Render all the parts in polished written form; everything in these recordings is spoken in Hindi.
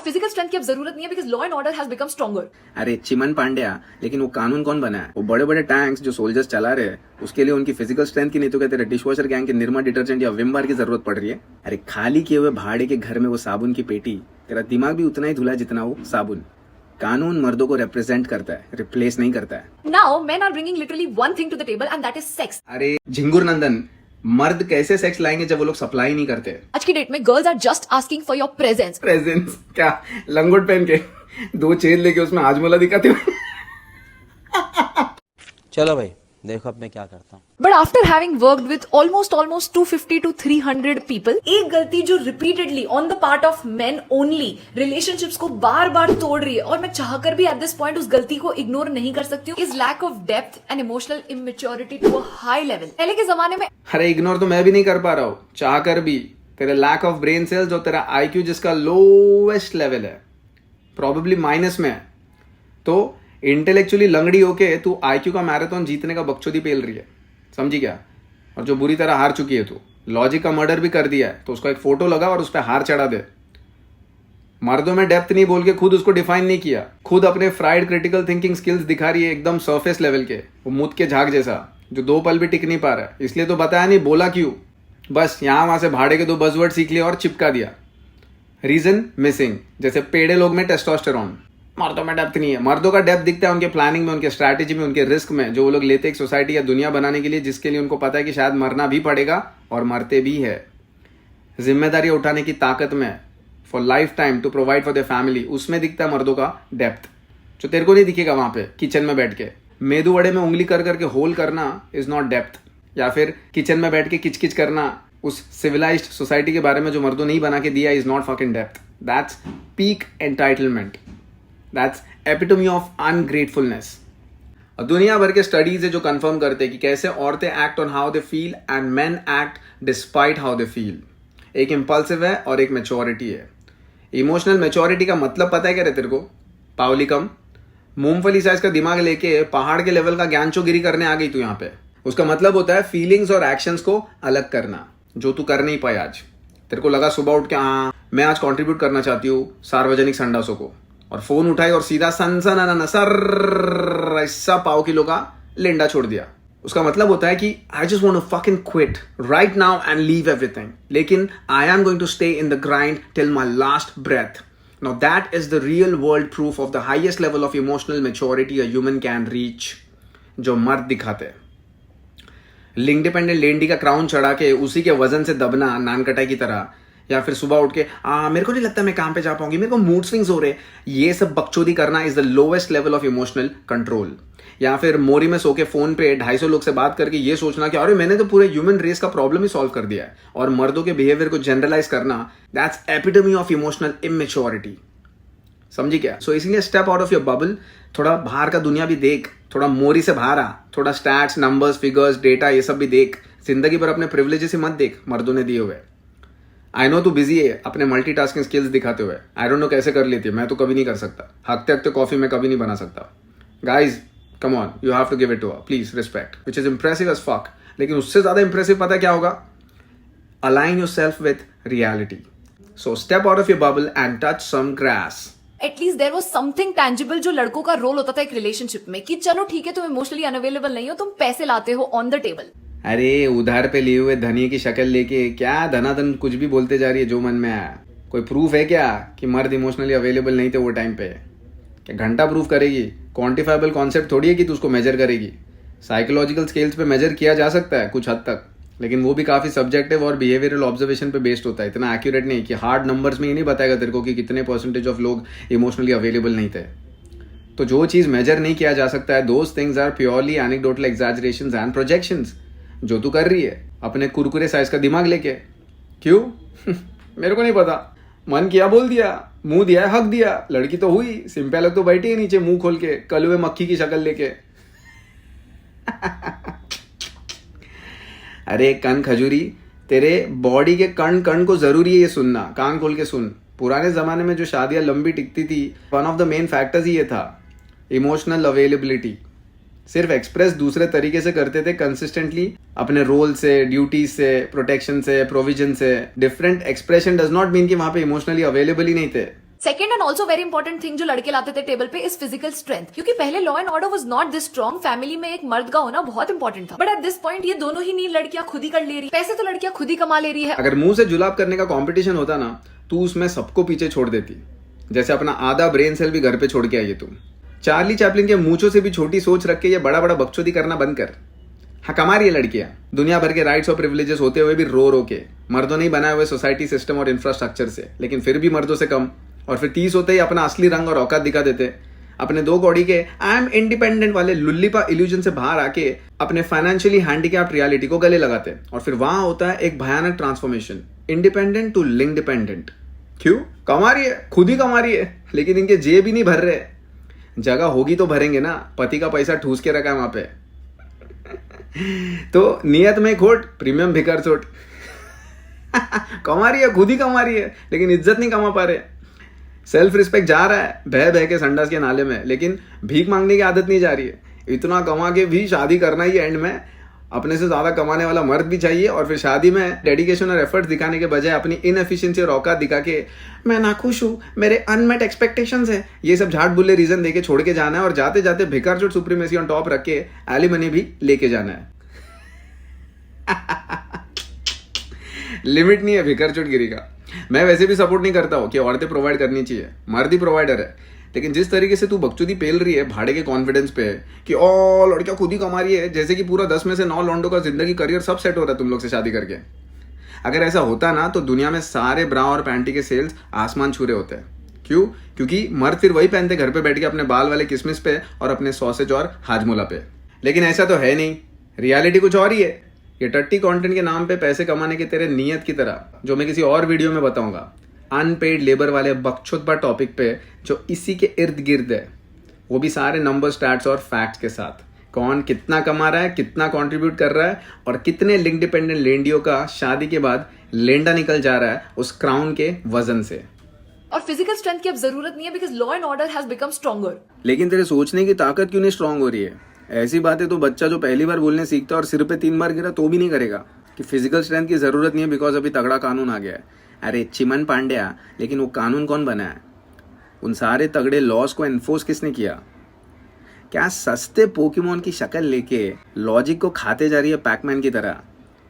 फिजिकल स्ट्रेंथ की अब जरूरत नहीं है because law and order has become stronger. अरे चिमन पांड्या, लेकिन वो कानून कौन बनाया? वो बड़े बड़े टैंक्स जो सोल्जर्स चला रहे हैं उसके लिए उनकी फिजिकल स्ट्रेंथ की नहीं तो क्या तेरे डिशवॉशर गैंग के निर्मा डिटर्जेंट या विम बार की जरूरत पड़ रही है? अरे खाली किए हुए भाड़े के घर में वो साबुन की पेटी, तेरा दिमाग भी उतना ही धुला जितना वो साबुन। कानून मर्दों को रिप्रेजेंट करता है, रिप्लेस नहीं करता है। Now men are bringing literally one thing to the table and that is sex. अरे झिंगुर नंदन, मर्द कैसे सेक्स लाएंगे जब वो लोग सप्लाई नहीं करते? आज की डेट में girls are just asking for your presence. Presence क्या? लंगोट पहन के 2 छेद लेके उसमें हाजमोला दिखाते हो? चलो भाई देखो अब मैं क्या करता हूँ। But after having worked with almost 250 to 300 people, एक गलती जो repeatedly on the part of main only relationships को बार बार तोड़ रही है और मैं चाहकर भी एट दिस पॉइंट उस गलती को इग्नोर नहीं कर सकती हूँ, is lack of depth and emotional immaturity to a high level. पहले के जमाने में अरे इग्नोर तो मैं भी नहीं कर पा रहा हूँ, चाह कर भी। तेरे लैक ऑफ ब्रेन सेल्स और तेरा आईक्यू जिसका लोवेस्ट लेवल है, प्रोबेबली माइनस में है, तो इंटेलेक्चुअली लंगड़ी होके तू आईक्यू का मैराथन जीतने का बकचोदी पेल रही है, समझी क्या? और जो बुरी तरह हार चुकी है तू, लॉजिक का मर्डर भी कर दिया है, तो उसका एक फोटो लगा और उस पर हार चढ़ा दे। मर्दों में डेप्थ नहीं बोल के खुद उसको डिफाइन नहीं किया, खुद अपने फ्राइड क्रिटिकल थिंकिंग स्किल्स दिखा रही है एकदम सरफेस लेवल के, वो मुद के झाग जैसा जो 2 पल भी टिक नहीं पा रहा है। इसलिए तो बताया नहीं, बोला क्यों? बस यहां वहां से भाड़े के 2 बज़वर्ड सीख लिए और चिपका दिया। रीजन मिसिंग, जैसे पेड़े लोग में टेस्टोस्टेरोन। मर्दों में डेप्थ नहीं है। मर्दों का डेप्थ दिखता है उनके प्लानिंग में, उनके स्ट्रैटेजी में, उनके रिस्क में, जो वो लोग लेते एक सोसाइटी या दुनिया बनाने के लिए जिसके लिए उनको पता है कि शायद मरना भी पड़ेगा और मरते भी है। जिम्मेदारी उठाने की ताकत में, for life time to provide for the family, उसमें दिखता है मर्दों का डेप्थ, जो तेरे को नहीं दिखेगा वहां पे किचन में बैठ के। मेदू वड़े में उंगली कर करके होल करना इज नॉट डेप्थ, या फिर किचन में बैठ के किचकिच करना उस सिविलाइज्ड सोसाइटी के बारे में जो मर्दों नहीं बना के दिया is not fucking depth. That's peak entitlement, that's epitome of ungratefulness. और दुनिया भर के स्टडीज है जो कंफर्म करते हैं कि कैसे औरतें act on how they feel and main act despite how they feel. एक इंपल्सिव है और एक मैच्योरिटी है। इमोशनल मैच्योरिटी का मतलब पता है क्या तेरे को? पावलिकम, मूंगफली साइज का दिमाग लेके पहाड़ के लेवल का ज्ञानचोगिरी करने आ गई तू यहाँ पे। उसका मतलब होता है फीलिंग्स और एक्शंस को अलग करना, जो तू कर नहीं पाई आज। तेरे को लगा सुबह उठ के हाँ मैं आज कंट्रीब्यूट करना चाहती हूँ सार्वजनिक संडासों को, और फोन उठाई और सीधा सनसना सर ऐसा पाव किलो का लेंडा छोड़ दिया। उसका मतलब होता है कि I just want to fucking quit right now and leave everything, लेकिन I am going to stay in the grind till my last breath. Now that is the real world proof of the highest level of emotional maturity a human can reach, जो मर्द दिखाते हैं। लिंग डिपेंडेंट लेंडी का क्राउन चढ़ा के उसी के वजन से दबना नानकटाई की तरह, या फिर सुबह उठ के मेरे को नहीं लगता मैं काम पे जा पाऊंगी, मेरे को मूड स्विंग्स हो रहे, ये सब बकचोदी करना is the lowest level of emotional control. या फिर मोरी में सो के फोन पे 250 लोग से बात करके ये सोचना कि अरे मैंने तो पूरे ह्यूमन रेस का प्रॉब्लम ही सॉल्व कर दिया है, और मर्दों के बिहेवियर को जनरलाइज करना, that's epitome of emotional immaturity. समझी क्या? सो इसीलिए step out of your bubble, थोड़ा बाहर का दुनिया भी देख, थोड़ा मोरी से बाहर आ, थोड़ा स्टैट्स, नंबर्स, फिगर्स, डेटा ये सब भी देख। जिंदगी पर अपने प्रिविलेजेस ही मत देख मर्दों ने दिए हुए। आई नो तू बिजी है अपने मल्टीटास्किंग स्किल्स दिखाते हुए, आई डोंट नो कैसे कर लेती है, मैं तो कभी नहीं कर सकता। हकते हकते कॉफी में कभी नहीं बना सकता। Guys come on, you have to give it to her, please respect, which is impressive as fuck. लेकिन उससे ज्यादा इंप्रेसिव पता क्या होगा? Align yourself with reality. So step out of your bubble and touch some grass. At least there was something tangible जो लड़कों का रोल होता था एक रिलेशनशिप में, कि चलो ठीक है तुम इमोशनली अनअवेलेबल नहीं हो, तुम पैसे लाते हो ऑन द टेबल। अरे उधार पे लिए हुए धनी की शक्ल लेके क्या धनाधन कुछ भी बोलते जा रही है जो मन में आया। कोई प्रूफ है क्या कि मर्द इमोशनली अवेलेबल नहीं थे वो टाइम पे? क्या घंटा प्रूफ करेगी? क्वांटिफाइबल कॉन्सेप्ट थोड़ी है कि तू उसको मेजर करेगी। साइकोलॉजिकल स्केल्स पे मेजर किया जा सकता है कुछ हद तक, लेकिन वो भी काफी सब्जेक्टिव और बिहेवियरल ऑब्जर्वेशन पे बेस्ड होता है। इतना एक्यूरेट नहीं कि हार्ड नंबर्स में ही नहीं बताएगा तेरे को कि कितने परसेंटेज ऑफ लोग इमोशनली अवेलेबल नहीं थे। तो जो चीज मेजर नहीं किया जा सकता है, those things are purely anecdotal exaggerations and projections, जो तू कर रही है अपने कुरकुरे साइज का दिमाग लेके। क्यों? मेरे को नहीं पता, मन किया बोल दिया, मुंह दिया हक दिया, लड़की तो हुई, सिंपल तो बैठी है नीचे मुंह खोल के कलुए मक्खी की शक्ल लेके। अरे कन खजूरी, तेरे बॉडी के कण कण को जरूरी है ये सुनना, कान खोल के सुन। पुराने जमाने में जो शादियां लंबी टिकती थी, one of the main factors ही ये था, इमोशनल अवेलेबिलिटी। सिर्फ एक्सप्रेस दूसरे तरीके से करते थे कंसिस्टेंटली, अपने रोल से, ड्यूटीज से, प्रोटेक्शन से, प्रोविजन से। Different expression does not mean कि वहां पे इमोशनली अवेलेबल ही नहीं थे। Second and also very important thing जो लड़के लाते थे टेबल पे इज फिजिकल स्ट्रेंथ, क्योंकि पहले law and order was not this strong, family में एक मर्द का होना बहुत इंपॉर्टेंट था। बट एट दिस पॉइंट ये दोनों ही नीड लड़कियां खुद ही कर ले रही, पैसे तो लड़कियां खुद ही कमा ले रही है। अगर मुंह से जुलाब करने का कंपटीशन होता ना, तू उसमें सबको पीछे छोड़ देती। जैसे अपना आधा ब्रेन सेल भी घर पे छोड़ के आई है तुम। चार्ली चैपलिन के मूंछों से भी छोटी सोच रख के ये बड़ा बड़ा बकचोदी करना बंद कर। हाँ, कमा रही है लड़कियां दुनिया भर के राइट्स और प्रिविलेजेस होते हुए भी रो के। मर्दों ने ही बनाए हुए सोसाइटी सिस्टम और इंफ्रास्ट्रक्चर से, लेकिन फिर भी मर्दों से कम। और फिर 30 होते ही अपना असली रंग और औकात दिखा देते। अपने 2 कौड़ी के आई एम इंडिपेंडेंट वाले लुल्लीपा इल्यूजन से बाहर आके अपने फाइनेंशियली हैंडीकैप्ड रियलिटी को गले लगाते। और फिर वहां होता है एक भयानक transformation, independent to link dependent. क्यों? कमा रही है, खुद ही कमा रही है, लेकिन इनके जेब ही नहीं भर रहे। जगह होगी तो भरेंगे ना, पति का पैसा ठूस के रखा है वहां पे। तो नियत में खोट, प्रीमियम भिकार चोट। कमा रही है, खुद ही कमा रही है, लेकिन इज्जत नहीं कमा पा रहे। सेल्फ रिस्पेक्ट जा रहा है बह बह के संडास के नाले में, लेकिन भीख मांगने की आदत नहीं जा रही है। इतना कमा के भी शादी करना ही एंड में अपने से ज्यादा कमाने वाला मर्द भी चाहिए। और फिर शादी में डेडिकेशन और एफर्ट दिखाने के बजाय अपनी इनएफिशिएंसी और औकात दिखा के मैं नाखुश हूं, मेरे अनमेट एक्सपेक्टेशंस है, ये सब झाट बुल्ले रीजन देके छोड़ के जाना है। और जाते जाते भिकार चोट सुप्रीमेसी ऑन टॉप रख के एलिमनी भी लेके जाना है। लिमिट नहीं है भिकार चोट गिरी का। मैं वैसे भी सपोर्ट नहीं करता हूं कि औरतें प्रोवाइड करनी चाहिए, मर्द ही प्रोवाइडर है। लेकिन जिस तरीके से तू बकचोदी पेल रही है भाड़े के कॉन्फिडेंस पे कि ओ लड़कियां खुद ही कमा रही है, जैसे कि पूरा 10 में से 9 लॉन्डो का जिंदगी करियर सब सेट हो रहा है तुम लोग से शादी करके। अगर ऐसा होता ना तो दुनिया में सारे ब्रा और पैंटी के सेल्स आसमान छू रहे होते हैं। क्यों? क्योंकि मर्द फिर वही पहनते घर पे बैठ के अपने बाल वाले किसमिस पे और अपने सॉसेज और हाजमोला पे। लेकिन ऐसा तो है नहीं, रियलिटी कुछ और ही है। ये टट्टी कंटेंट के नाम पे पैसे कमाने के तेरे नियत की तरह, जो मैं किसी और वीडियो में बताऊंगा, अनपेड लेबर वाले बकचोदपा टॉपिक पे जो इसी के इर्द गिर्द है, वो भी सारे नंबर, स्टैट्स और फैक्ट्स के साथ। कौन कितना कमा रहा है, कितना कंट्रीब्यूट कर रहा है और कितने लिंक डिपेंडेंट लेंडियों का शादी के बाद लेंडा निकल जा रहा है उस क्राउन के वजन से। और फिजिकल स्ट्रेंथ की अब जरूरत नहीं है, because law and order has become stronger. लेकिन तेरे सोचने की ताकत क्यों नहीं स्ट्रांग हो रही है? ऐसी बातें तो बच्चा जो पहली बार बोलने सीखता है और सिर पे 3 बार गिरा तो भी नहीं करेगा कि फिजिकल स्ट्रेंथ की जरूरत नहीं है बिकॉज अभी तगड़ा कानून आ गया है। अरे चिमन पांड्या, लेकिन वो कानून कौन बनाया? उन सारे तगड़े लॉस को एनफोर्स किसने किया? क्या सस्ते पोकेमोन की शक्ल लेके लॉजिक को खाते जा रही है पैकमैन की तरह?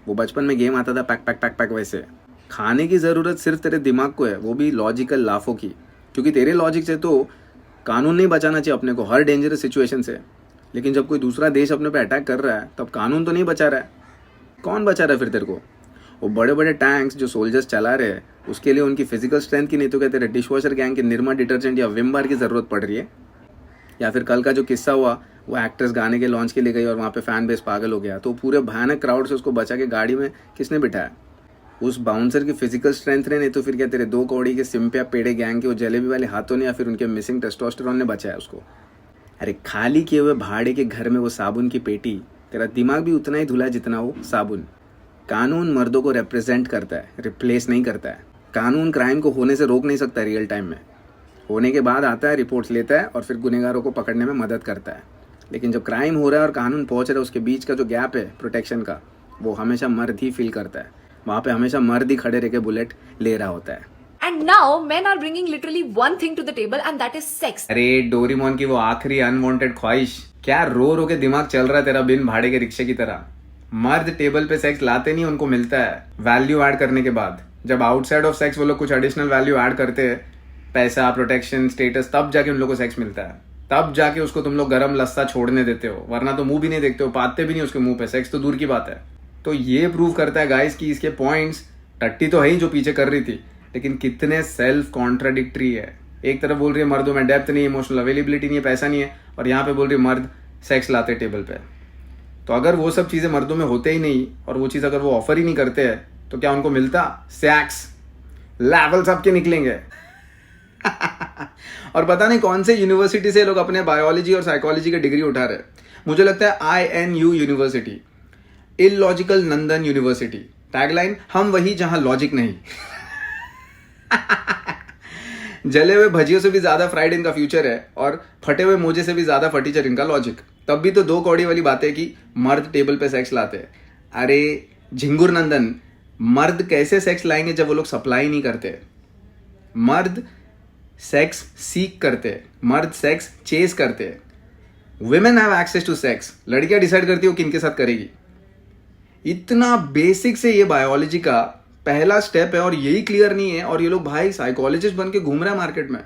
वो बचपन में गेम आता था पैक पैक पैक पैक, वैसे खाने की जरूरत सिर्फ तेरे दिमाग को है, वो भी लॉजिकल लाफों की। क्योंकि तेरे लॉजिक से तो कानून नहीं बचाना चाहिए अपने को हर डेंजरस सिचुएशन से। लेकिन जब कोई दूसरा देश अपने पे अटैक कर रहा है तब कानून तो नहीं बचा रहा है। कौन बचा रहा है फिर तेरे को? वो बड़े बड़े टैंक्स जो सोल्जर्स चला रहे हैं उसके लिए उनकी फिजिकल स्ट्रेंथ की नहीं तो क्या तेरे डिशवॉशर गैंग के निरमा डिटर्जेंट या विम बार की जरूरत पड़ रही है? या फिर कल का जो किस्सा हुआ, वो एक्ट्रेस गाने के लॉन्च के लिए गई और वहाँ पे फैन बेस पागल हो गया, तो पूरे भयानक क्राउड से उसको बचा के गाड़ी में किसने बिठाया? उस बाउंसर की फिजिकल स्ट्रेंथ ने, नहीं तो फिर क्या तेरे 2 कौड़ी के सिंपिया पेड़े गैंग के वो जलेबी वाले हाथों ने या फिर उनके मिसिंग टेस्टोस्टेरोन ने बचाया उसको? अरे खाली किए हुए भाड़े के घर में वो साबुन की पेटी, तेरा दिमाग भी उतना ही धुला जितना वो साबुन। कानून मर्दों को रिप्रेजेंट करता है, रिप्लेस नहीं करता है। कानून क्राइम को होने से रोक नहीं सकता रियल टाइम में। होने के बाद आता है, रिपोर्ट्स लेता है और फिर गुनहगारों को पकड़ने में मदद करता है। लेकिन जब क्राइम हो रहा है और कानून पहुंच रहा है, उसके बीच का जो गैप है प्रोटेक्शन का, वो हमेशा मर्द ही फील करता है। वहां पे हमेशा मर्द ही खड़े रह के बुलेट ले रहा होता है। And now men are bringing literally one thing to the table and that is sex. अरे डोरीमोन की वो आखिरी अनवांटेड ख्वाहिश, क्या रो रो के दिमाग चल रहा है तेरा बिन भाड़े के रिक्शे की तरह? मर्द टेबल पे सेक्स लाते नहीं, उनको मिलता है वैल्यू ऐड करने के बाद। जब आउटसाइड ऑफ सेक्स वो लोग कुछ एडिशनल वैल्यू ऐड करते हैं, पैसा, प्रोटेक्शन, स्टेटस, तब जाके उन लोगों को सेक्स मिलता है। तब जाके उसको तुम लोग गरम लस्सा छोड़ने देते हो, वरना तो मुंह भी नहीं देखते हो, पाते भी नहीं उसके मुंह पे। सेक्स तो दूर की बात है। तो ये प्रूव करता है गाइस कि इसके पॉइंट्स, टट्टी तो है ही जो पीछे कर रही थी, लेकिन कितने सेल्फ कॉन्ट्राडिक्टरी है। एक तरफ बोल रही है मर्दों में डेप्थ नहीं है, इमोशनल अवेलेबिलिटी नहीं है, पैसा नहीं है, और यहाँ पे बोल रही है मर्द सेक्स लाते टेबल पे। तो अगर वो सब चीजें मर्दों में होते ही नहीं और वो चीज अगर वो ऑफर ही नहीं करते हैं, तो क्या उनको मिलता? सेक्स लेवल सबके निकलेंगे। और पता नहीं कौन से यूनिवर्सिटी से लोग अपने बायोलॉजी और साइकोलॉजी की डिग्री उठा रहे हैं। मुझे लगता है INU यूनिवर्सिटी, इलॉजिकल नंदन यूनिवर्सिटी। टैगलाइन, हम वही जहां लॉजिक नहीं। जले हुए भजियों से भी ज्यादा फ्राइड इनका फ्यूचर है और फटे हुए मोजे से भी ज्यादा फटीचर इनका लॉजिक। तब भी तो 2 कौड़ी वाली बात है कि मर्द टेबल पे सेक्स लाते हैं। अरे झिंगुर नंदन, मर्द कैसे सेक्स लाएंगे जब वो लोग सप्लाई नहीं करते? मर्द सेक्स सीक करते हैं, मर्द सेक्स चेस करते हैं. Women have access to sex. लड़कियां डिसाइड करती हो किनके साथ करेगी. इतना बेसिक से ये बायोलॉजी का पहला स्टेप है और यही क्लियर नहीं है और ये लोग भाई साइकोलॉजिस्ट बन के घूम रहे हैं मार्केट में.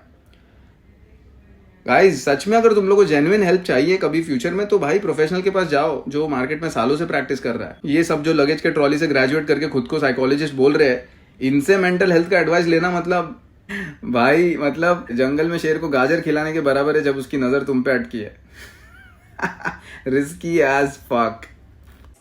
गाइस सच में अगर तुम लोग को जेन्युइन हेल्प चाहिए कभी फ्यूचर में तो भाई प्रोफेशनल के पास जाओ जो मार्केट में सालों से प्रैक्टिस कर रहा है. ये सब जो लगेज के ट्रॉली से ग्रेजुएट करके खुद को साइकोलॉजिस्ट बोल रहे हैं, इनसे मेंटल हेल्थ का एडवाइस लेना मतलब भाई मतलब जंगल में शेर को गाजर खिलाने के बराबर है जब उसकी नजर तुम पे अटकी है. Risky as fuck.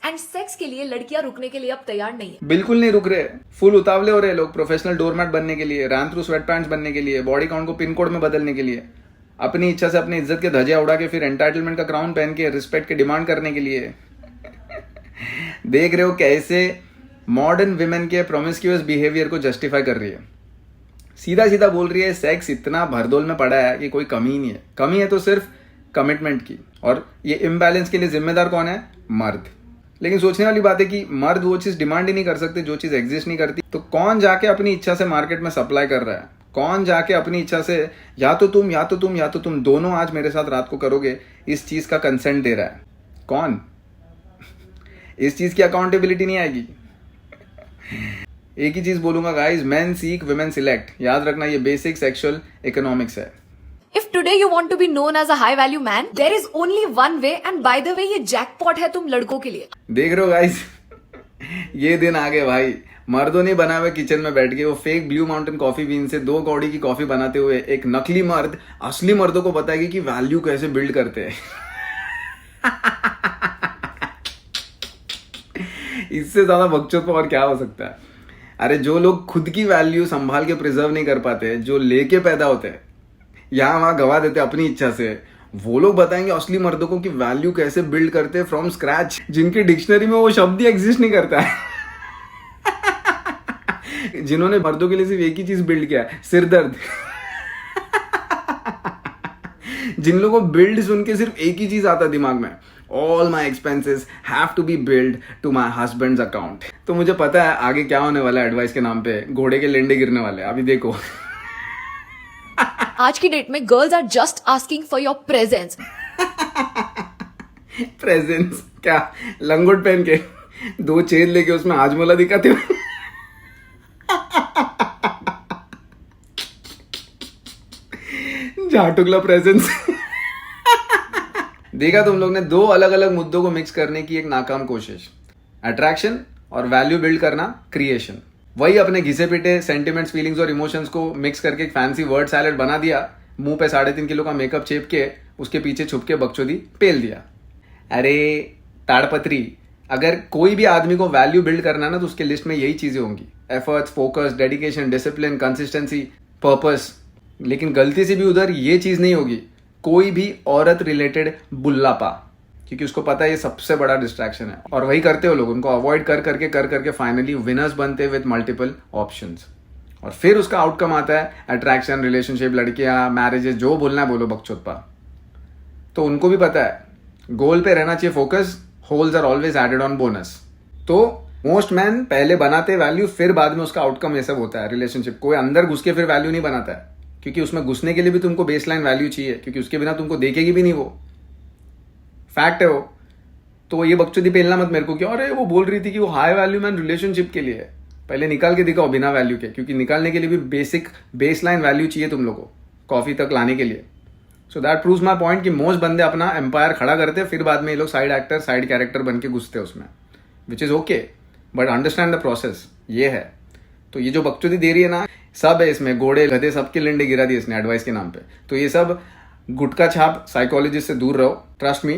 And sex के लिए लड़कियां रुकने के लिए अब तैयार नहीं है. बिल्कुल नहीं रुक रहे. फुल उतावले हो रहे लोग प्रोफेशनल डोरमैट बनने के लिए, रैन थ्रू स्वेट पैंट्स बनने के लिए, बॉडी काउंट को पिन कोड में बदलने के लिए, अपनी इच्छा से अपनी इज्जत के धज्जियां उड़ा के फिर एंटाइटलमेंट का क्राउन पहन के रिस्पेक्ट की डिमांड करने के लिए. देख रहे हो कैसे मॉडर्न विमेन के प्रोमिस्क्यूअस बिहेवियर को जस्टिफाई कर रही है. सीधा सीधा बोल रही है सेक्स इतना भरदोल में पड़ा है कि कोई कमी ही नहीं है. कमी है तो सिर्फ कमिटमेंट की. और ये इम्बैलेंस के लिए जिम्मेदार कौन है? मर्द. लेकिन सोचने वाली बात है कि मर्द वो चीज डिमांड ही नहीं कर सकते जो चीज एग्जिस्ट नहीं करती. तो कौन जाके अपनी इच्छा से मार्केट में सप्लाई कर रहा है? कौन जाके अपनी इच्छा से या तो तुम दोनों आज मेरे साथ रात को करोगे इस चीज का कंसेंट दे रहा है? कौन? इस चीज की अकाउंटेबिलिटी नहीं आएगी. एक ही चीज बोलूंगा guys, main seek women select. याद रखना ये बेसिक सेक्सुअल इकोनॉमिक्स है. If today you want to be known as a high value man, there is only one way, and by the way, ये जैकपॉट है तुम लड़कों के लिए. देख रहे हो गाइस, ये दिन आ गए भाई. मर्दों ने बना हुए किचन में बैठ के वो fake blue mountain coffee bean से 2 कौड़ी की कॉफी बनाते हुए एक नकली मर्द असली मर्दों को बताएगी कि वैल्यू कैसे बिल्ड करते हैं. इससे ज्यादा बकचोद और क्या हो सकता है? अरे जो लोग खुद की वैल्यू संभाल के प्रिजर्व नहीं कर पाते, जो लेके पैदा होते हैं यहां वहां गवा देते अपनी इच्छा से, वो लोग बताएंगे असली मर्दों को कि वैल्यू कैसे बिल्ड करते हैं फ्रॉम स्क्रैच, जिनकी डिक्शनरी में वो शब्द ही एग्जिस्ट नहीं करता है. जिन्होंने मर्दों के लिए सिर्फ एक ही चीज बिल्ड किया है, सिरदर्द. जिन लोगों को बिल्ड सुन के सिर्फ एक ही चीज आता दिमाग में, all my expenses have to be billed to my husband's account. तो मुझे पता है आगे क्या होने वाला है. एडवाइस के नाम पे घोड़े के लेंडे गिरने वाले. अभी देखो. आज की डेट में girls are just asking for your presence. Presence क्या? लंगोट पहन के 2 चेन लेके उसमें हाजमोला दिखाते हुए. झाटुगला प्रेजेंस. देखा तुम लोग ने 2 अलग अलग मुद्दों को मिक्स करने की एक नाकाम कोशिश. अट्रैक्शन और वैल्यू बिल्ड करना, क्रिएशन. वही अपने घिसे पिटे सेंटिमेंट्स, फीलिंग्स और इमोशंस को मिक्स करके एक फैंसी वर्ड सैलेड बना दिया. मुंह पे 3.5 किलो का मेकअप चेप के उसके पीछे छुप के बकचोदी पेल दिया. अरे ताड़पत्री, अगर कोई भी आदमी को वैल्यू बिल्ड करना ना तो उसके लिस्ट में यही चीजें होंगी. Efforts, focus, dedication, discipline, consistency, purpose. लेकिन गलती से भी उधर ये चीज नहीं होगी, कोई भी औरत रिलेटेड बुल्लापा. क्योंकि उसको पता है ये सबसे बड़ा डिस्ट्रैक्शन है. और वही करते हो लोग, उनको अवॉइड कर करके फाइनली विनर्स बनते विद मल्टीपल ऑप्शंस. और फिर उसका आउटकम आता है अट्रैक्शन, रिलेशनशिप, लड़कियां, मैरिजेस, जो बोलना है बोलो बकचोदपा. तो उनको भी पता है गोल पे रहना चाहिए focus. Holes are always added on bonus. तो मोस्ट मैन पहले बनाते वैल्यू, फिर बाद में उसका आउटकम ये सब होता है. रिलेशनशिप कोई अंदर घुस के फिर वैल्यू नहीं बनाता है, क्योंकि उसमें घुसने के लिए भी तुमको बेसलाइन वैल्यू चाहिए, क्योंकि उसके बिना तुमको देखेगी भी नहीं. वो फैक्ट है वो. तो ये बकचोदी पेलना मत मेरे को कि अरे वो बोल रही थी कि वो हाई वैल्यू मैन रिलेशनशिप के लिए है. पहले निकाल के दिखाओ बिना वैल्यू के, क्योंकि निकालने के लिए भी बेसिक बेसलाइन वैल्यू चाहिए तुम लोग को कॉफी तक लाने के लिए. So that proves my point कि मोस्ट बंदे अपना एम्पायर खड़ा करते, फिर बाद में ये लोग साइड एक्टर, साइड कैरेक्टर बन के घुसते उसमें, which is okay. But understand the process. ये है. तो ये जो बकचोदी दे रही है ना, सब है इसमें. घोड़े, गधे, सबके लिंडे गिरा दिए इसने एडवाइस के नाम पे. तो ये सब गुटका छाप साइकोलॉजिस्ट से दूर रहो. Trust me,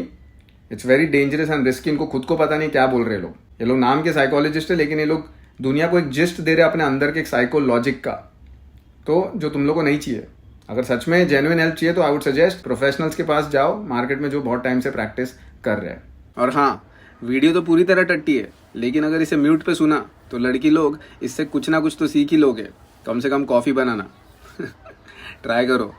it's very dangerous and risky. इनको खुद को पता नहीं क्या बोल रहे लोग. ये लोग नाम के साइकोलॉजिस्ट है, लेकिन ये लोग दुनिया को एक जिस्ट दे रहे अपने अंदर के एक साइकोलॉजिक का, तो जो तुम लोग को नहीं चाहिए. अगर सच में जेन्युइन हेल्प चाहिए तो आई वुड सजेस्ट प्रोफेशनल्स के पास जाओ, मार्केट में जो बहुत टाइम से प्रैक्टिस कर रहे हैं. और हाँ, वीडियो तो पूरी तरह टट्टी है, लेकिन अगर इसे म्यूट पे सुना तो लड़की लोग इससे कुछ ना कुछ तो सीख ही लोगे. कम से कम कॉफी बनाना ट्राई करो.